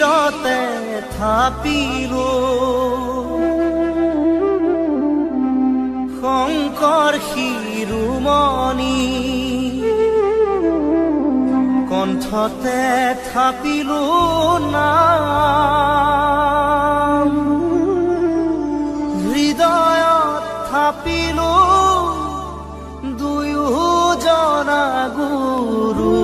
শিৰতে থাপিলো শংকৰ শিৰোমণি কণ্ঠতে থাপিলো নাম হৃদয়ত থাপিলো দুয়োজনা গুৰু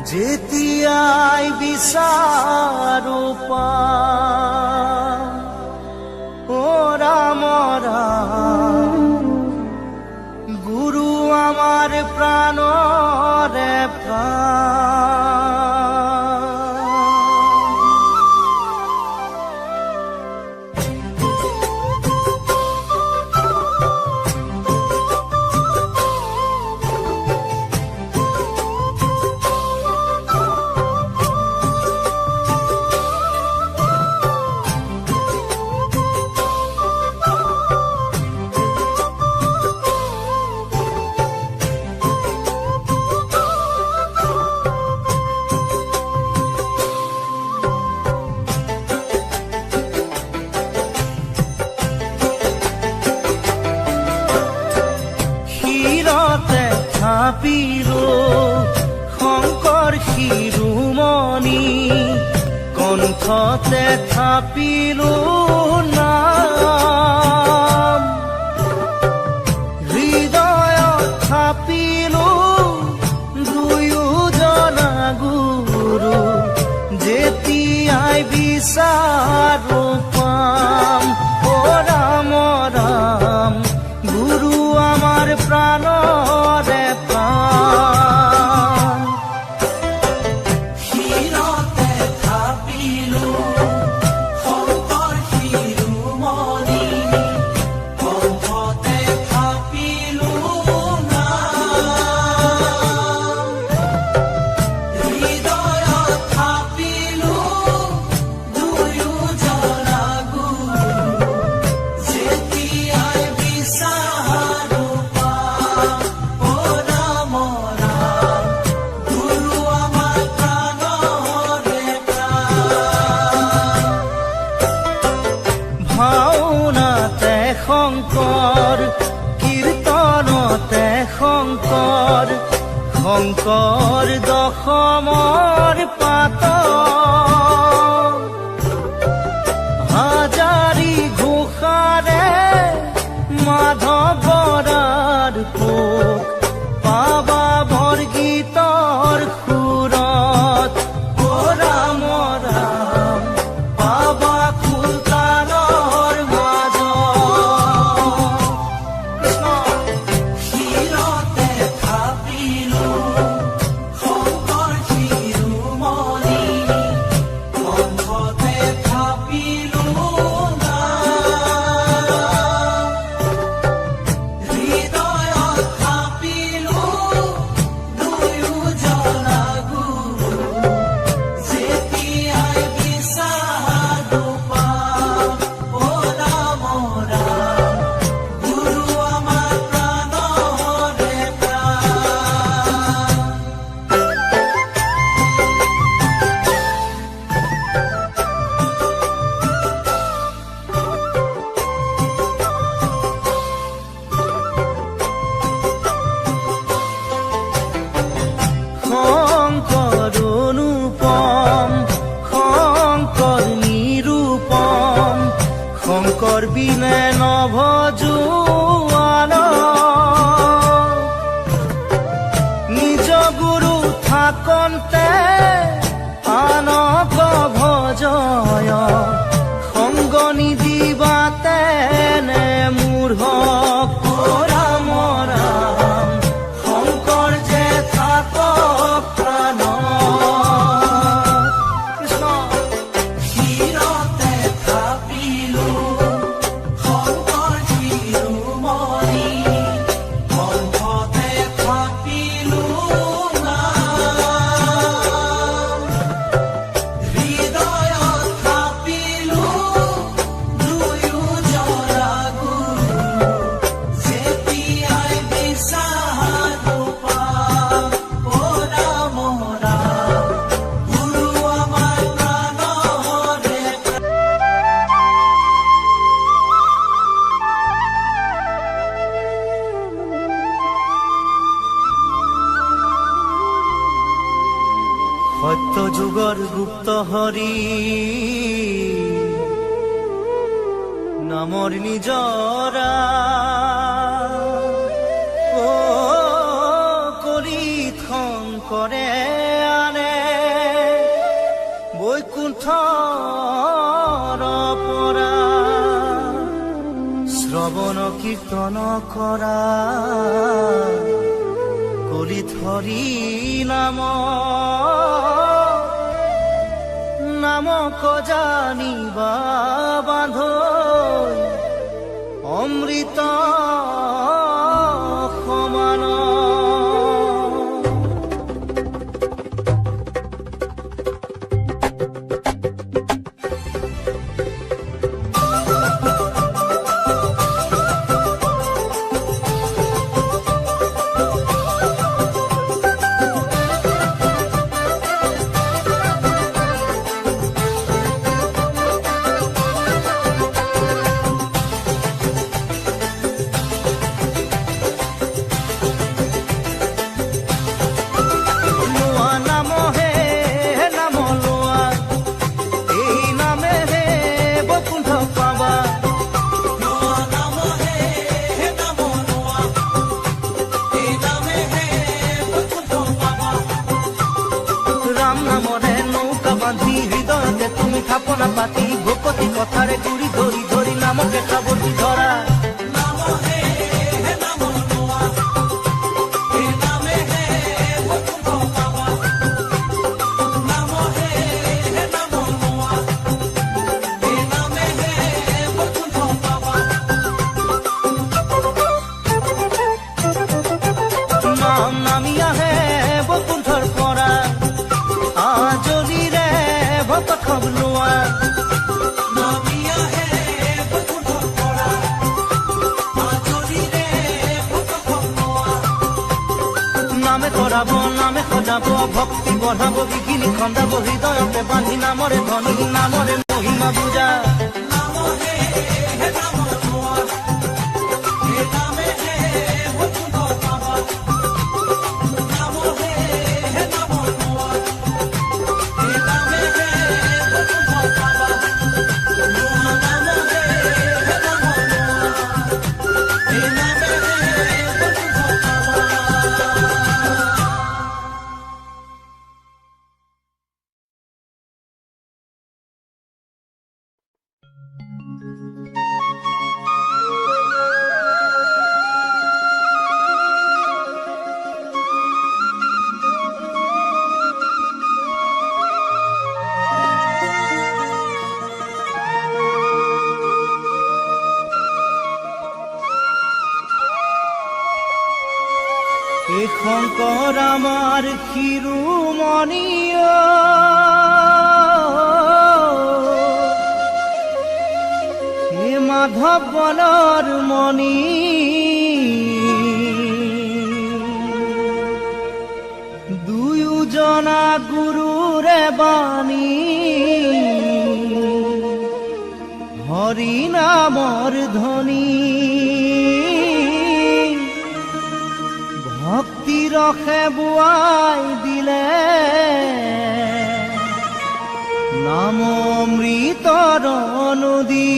যেতিয়াই বিচাৰো পাম ও ৰাম ৰাম গুৰু আমাৰ প্ৰাণৰে প্ৰাণ থাপিলো শংকৰ শিৰোমণি কণ্ঠতে থাপিলো নাম হৃদয়ত থাপিলো দুয়োজনা গুৰু যেতিয়াই বিচাৰো পাম ও ৰাম ৰাম গুৰু আমাৰ প্ৰাণৰে প্ৰাণ শিৰতে থাপিলো শংকৰ শিৰোমণি কণ্ঠতে থাপিলো নাম হৃদয়ত থাপিলো দুয়োজনা গুৰু যেতিয়াই বিচাৰো পাম ও ৰাম ৰাম গুৰু আমাৰ প্ৰাণৰে প্ৰাণ ভাওনাতে শংকৰ কীৰ্তনতে শংকৰ শংকৰ দশমৰ পাত হাজাৰী ঘোষাৰে মাধৱৰাৰ পোক পাবা বৰগীতৰ সুৰত ও ৰাম ৰাম পাবা কুলতানৰ মাজত শিৰতে থাপিলো শংকৰ শিৰোমণি কণ্ঠতে থাপিলো নাম হৃদয়ত থাপিলো দুয়োজনা গুৰু যেতিয়াই বিচাৰো পাম ও ৰাম ৰাম গুৰু আমাৰ প্ৰাণৰে প্ৰাণ শংকৰ অনুপম শংকৰ নিৰূপম শংকৰ বিনে নভজোৱান নিজ গুৰু থাকন্তে আনক ভজয় সংগ নিদিবাতে নে মূঢ়ক ও ৰাম ৰাম শংকৰ যে থাকক প্ৰাণ কৃষ্ণ শিৰতে থাপিলো শংকৰ শিৰোমণি কণ্ঠতে থাপিলো নাম সত্য যুগৰ গুপ্ত হৰি নামৰ নিজৰা ও কৰি শংকৰে আনে বৈকুণ্ঠৰ পৰা শ্ৰৱণ কীৰ্তন কৰা কলিত হৰি নামক জানিবা বান্ধ অমৃত সমান থাপনা পাতি ভকতি কথাৰে গুৰি ধৰি ধৰি নামকে সাৱটি ধৰা নাম নামি আহে বৈকুণ্ঠৰ পৰা আজলিৰে ভকত খবলোৱা নামে কৰাব নামে সজাব ভক্তি বঢ়াব বিঘিনি খন্দাব হৃদয়তে বান্ধি নামৰে ধনী নামৰে মহিমা বুজা এ শংকৰ আমাৰ শিৰোমণি হে মাধৱ বনৰ মণি দুয়োজনা গুৰুৰে বাণী হৰি নামৰ ধ্বনি ভক্তি ৰসে বোৱাই দিলে নাম অমৃতৰ নদী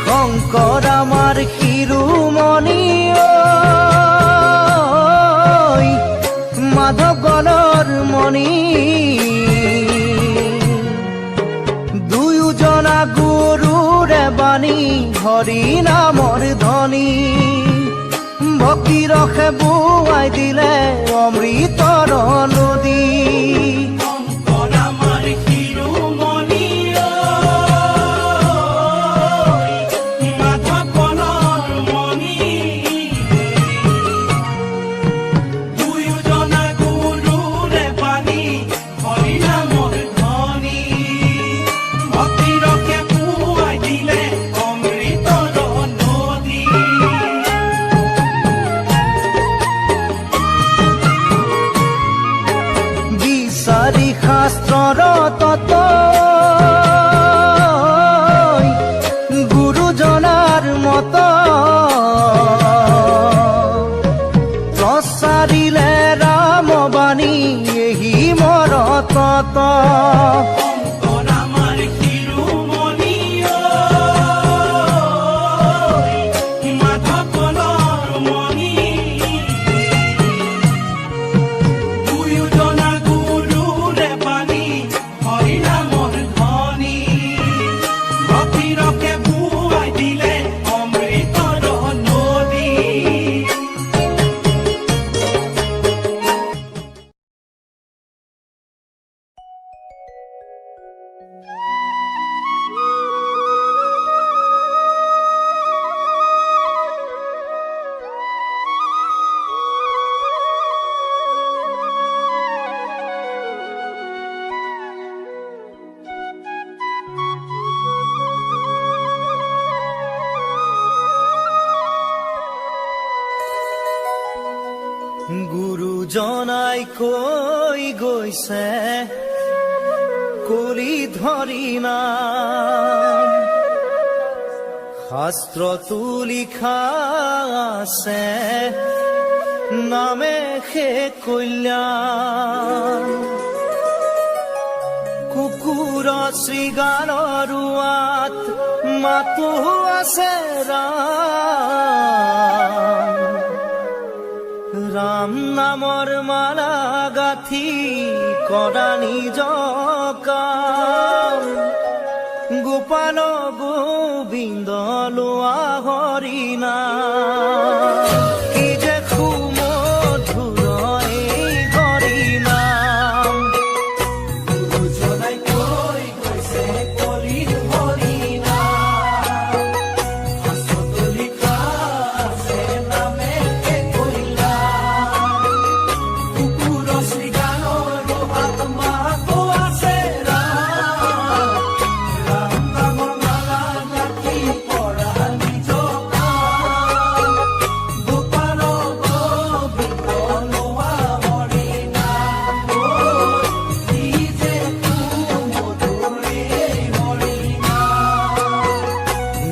শংকৰ আমাৰ শিৰোমণি মাধৱ গণৰ মণি দুয়োজনা গুৰুৰে বাণী হৰি নামৰ ধ্বনি ভক্তি ৰসে বোৱাই দিলে অমৃতৰ নদী পানী উন্নত অন্তৰ আমাৰ শিৰোমণি মাধৱৰ মণি দুয়োজনা গুৰুৰে বাণী হৰিনামৰ ধ্বনি ভক্তিৰসে বুৱাই দিলে অমৃতৰ নদী গুৰুজনাই কৈ গৈছে কলি ধৰি নাম শাস্ত্ৰতো লিখা আছে নামে সে কল্যাণ কুকুৰ শৃগালৰ ৰোৱাত মাতো আছে ৰাম ৰাম নামৰ মালা গাঁঠি কৰা নিজ কাম গোপাল গোবিন্দ লোৱা হৰিণা কি যে সুমধুৰ এই হৰিনাম গুৰুজনাই কৈ গৈছে কলিৰ হৰিনাম শাস্ত্ৰতো লিখা আছে নামে হে কল্যাণ কুকুৰ শৃগালৰ আত্মাতো আছে ৰাম ৰাম নামৰ মালা গাঁঠি কৰা নিজ কাম গোপাল গোবিন্দ লোৱা হৰিনাম কি যে সুমধুৰ এই হৰিনাম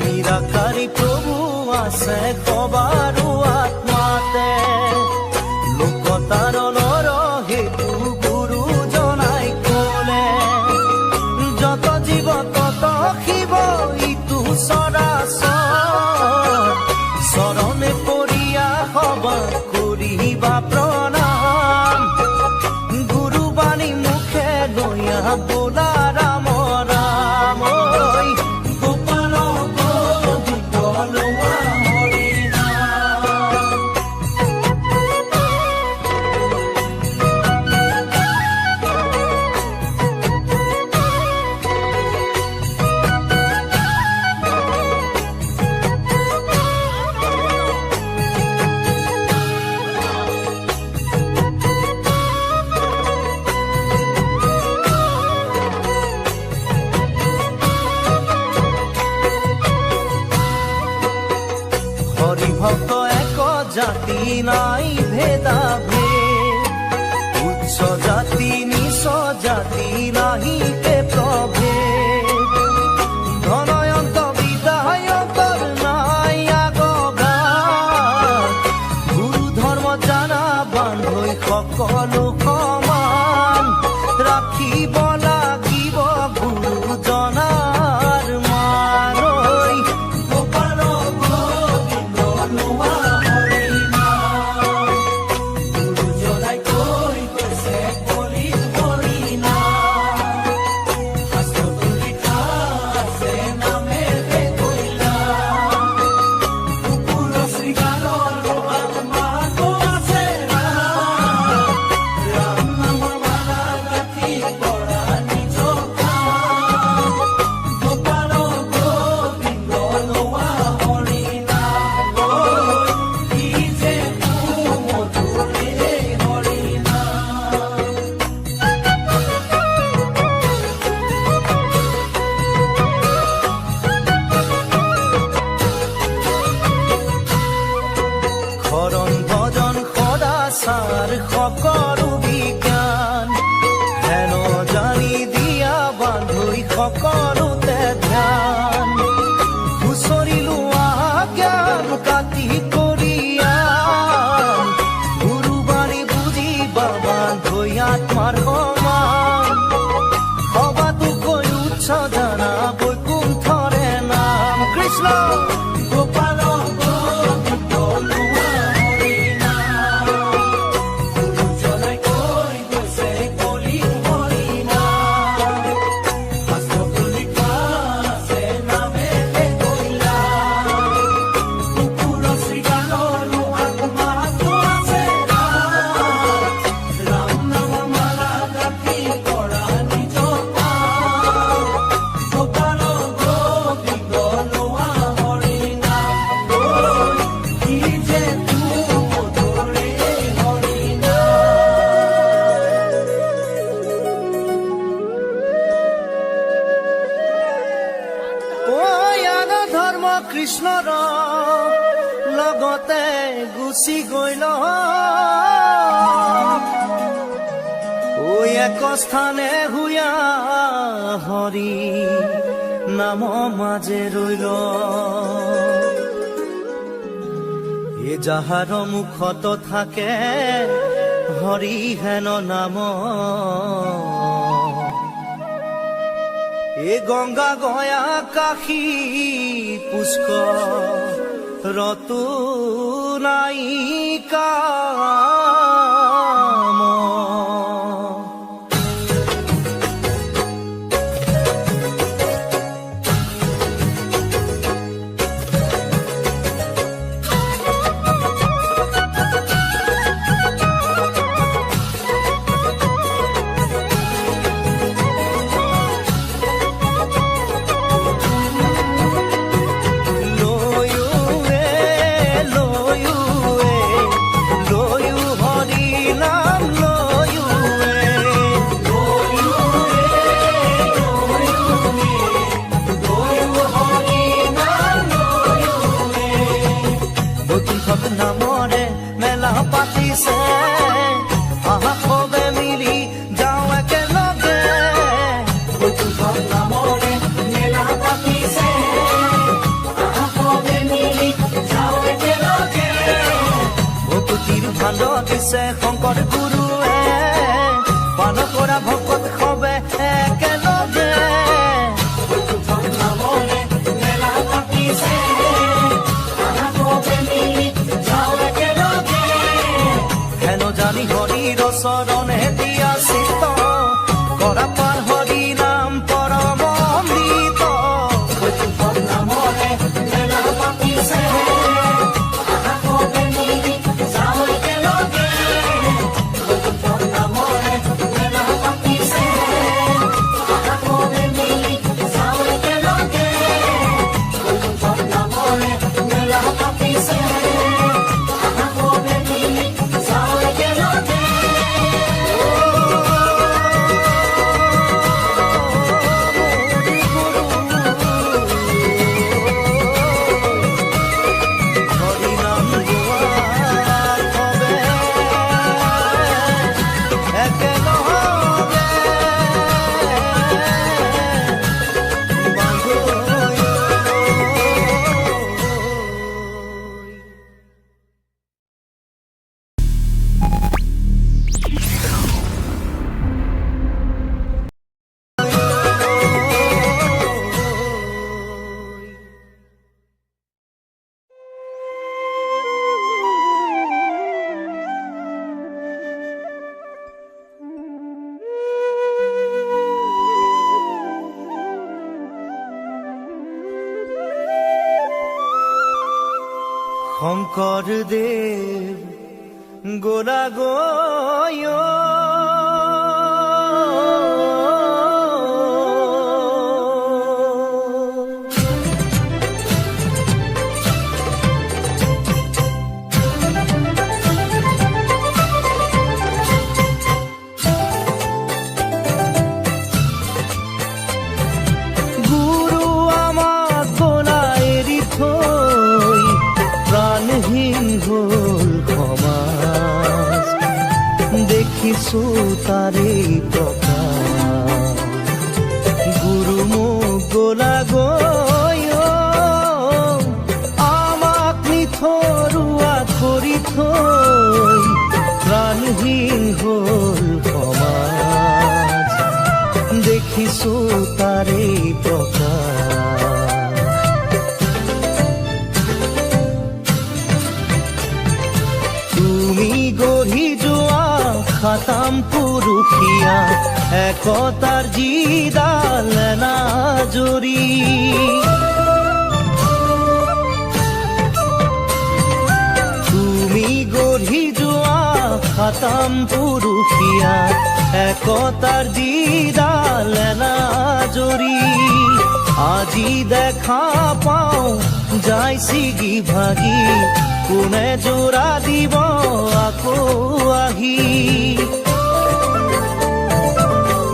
নিৰাকাৰী প্ৰভু আছে সবাৰো আত্মাতে লোকতাৰণৰ হেতু গুৰুজনাই ক'লে যত জীৱ তত শিৱ ইটো চৰাচৰ চৰণে পৰিয়া সবা কৰিবা প্ৰণাম গুৰুবাণী মুখে লৈয়া বোলা ৰাম ৰাম ঐ গোপাল গোবিন্দ লোৱা হৰিনাম হৰি ভক্ত এক জাতি নাই ভেদা ভেদ উচ্চ জাতি নিচ জাতি নাহি কে প্ৰভেদ ধনয়ন্ত বিদায়কৰ নাই আগগাত গুৰু ধৰ্ম জানা বান্ধৈ সকলো সমান ৰাখিব লাগিব গুৰুজনাৰ মান ঐ গোপাল গোবিন্দ লোৱা হৰিনাম গুৰুজনাই কৈ গৈছে কলিৰ হৰিনাম শাস্ত্ৰতো লিখা আছে নামে হে কল্যাণ কুকুৰ শৃগালৰ আত্মাতো আছে ৰাম ৰাম নামৰ মালা গাঁঠি কৰা নিজ কাম গোপাল গোবিন্দ লোৱা হৰিনাম কি যে সুমধুৰ এই হৰিনাম শৰণ ভজন সদাচাৰ সকলো বিজ্ঞান হেন জানি দিয়া বান্ধৈ সকলোতে ধ্যান হুঁচৰি লোৱা জ্ঞান কাটি কৰিয়া গুৰুবাণী বুজি বাবা ধৈ আত্মাৰ সমান গুচি গইল ঐ এক স্থানে হুয়া হৰি নাম মাজে ৰৈল এ যাহাৰ মুখত থাকে হৰি হেন নাম এ গংগা গয়া কাশী পুষ্কৰ ৰতু নায়িকা নামৰে মেলা পাতিছে আহা সবে মিলি যাওঁ একেলগে নামৰে মেলা পাতিছে আহা সবে মিলি যাওঁ একেলগে ভকুতিৰ ভাণ্ড দিছে শংকৰ গুৰুৱে পান কৰা ভকত সবে একেলগে নামৰে মেলা পাতিছে আহা সবে মিলি যাওঁ একেলগে হেন জানি হৰিৰ চৰণে দিয়া চিত্ত কৰা পাৰ হৰি নাম পৰম অমৃত নামৰে মেলা পাতিছে আহা সবে মিলি যাওঁ একেলগে নামৰে মেলা পাতিছে আহা সবে মিলি যাওঁ একেলগে নামৰে মেলা পাতিছে আহা সবে মিলি যাওঁ একেলগে হৰি নাম গোৱাৰ সবে একেলগে শংকৰদেৱ গোলা গয় গুৰু আমাক গোলা এৰি থৈ প্ৰাণহীন হ'ল সমাজ দেখিছো তাৰে প্ৰকাশ গুৰু মোক গোলা গয় আমাক নিথৰুৱা কৰি থৈ প্ৰাণহীন হ'ল সমাজ দেখিছো তাৰে প্ৰকাশ তুমি গঢ়ি যোৱা খাতাম পুৰুষীয়া একতাৰ যিডাল নাজৰি তুমি গঢ়ি যোৱা খাতাম পুৰুষীয়া একতাৰ যিডাল নাজৰি আজি দেখা পাওঁ যাই ছিগি ভাগি কোনে জোৰা দিব আকৌ আহি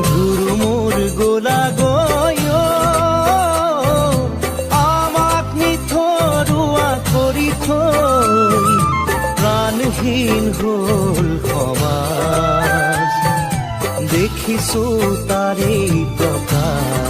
গুৰু মোৰ গোলা গয় আমাক নিথৰুৱা কৰি থৈ হ'ল সমাজ দেখিছো তাৰে প্ৰকাশ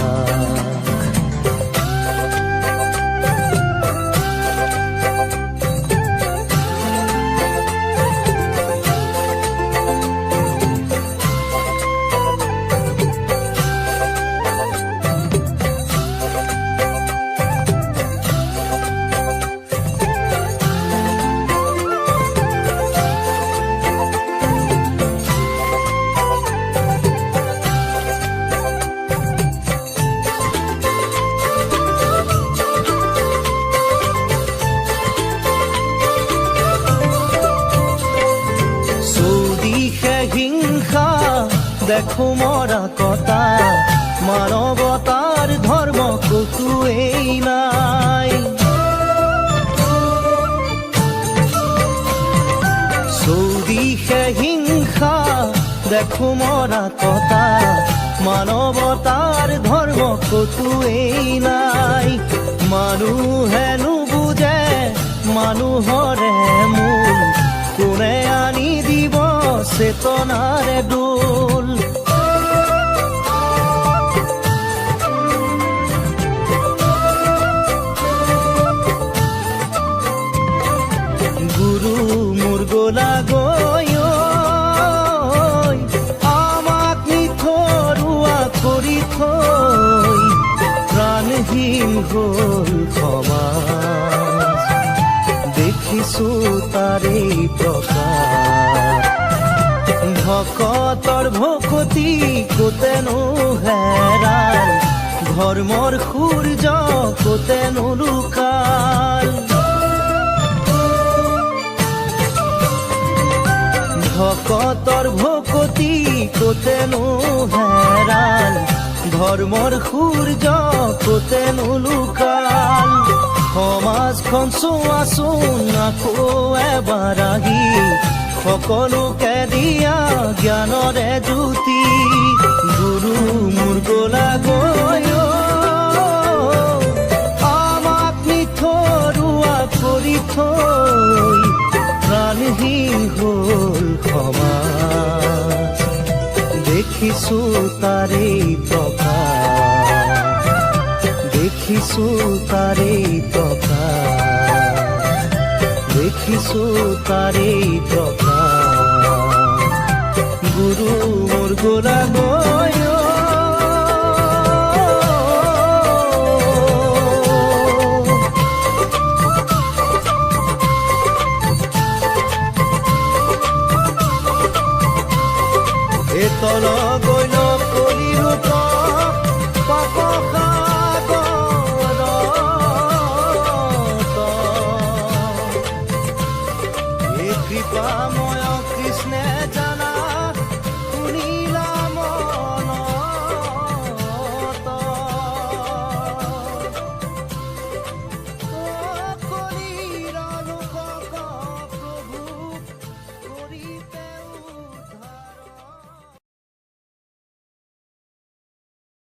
হিংসা দেখো মরা কটা মানবতার ধর্ম কতুই নাই চৌদিশে হিংসা দেখো মরা কটা মানবতার ধর্ম কতুই নাই মানুহে নুবুজে মানুহৰে মূল কোনে আনি দিব চেতনাৰে দোল গুৰু মোৰ গোলা গৈ আমাক নিথৰুৱা কৰি থৈ প্ৰাণহীন হ'ল সমাজ দেখিছো তাৰে প্ৰকাশ ভকতৰ ভকতি কোতেনো হেৰাল ধৰ্মৰ সূৰ্য কোতেনো লুকাল ভকতৰ ভকতি কোতেনো হেৰাল ধৰ্মৰ সূৰ্য কোতেনো লুকাল সমাজখন চোৱাচোন আকৌ এবাৰ আহি সকলোকে দিয়া জ্ঞানৰে জ্যোতি গুৰু মোৰ গোলা গৈ আমাক নিথৰুৱা কৰি থৈ প্ৰাণহীন হ'ল সমাজ দেখিছো তাৰে প্ৰকাশ দেখিছো তাৰে প্ৰকাশ দেখিছো তাৰে প্ৰকাশ গুৰু মোৰ গোলা গৈ তল গৈ কলি ৰূপ পাপ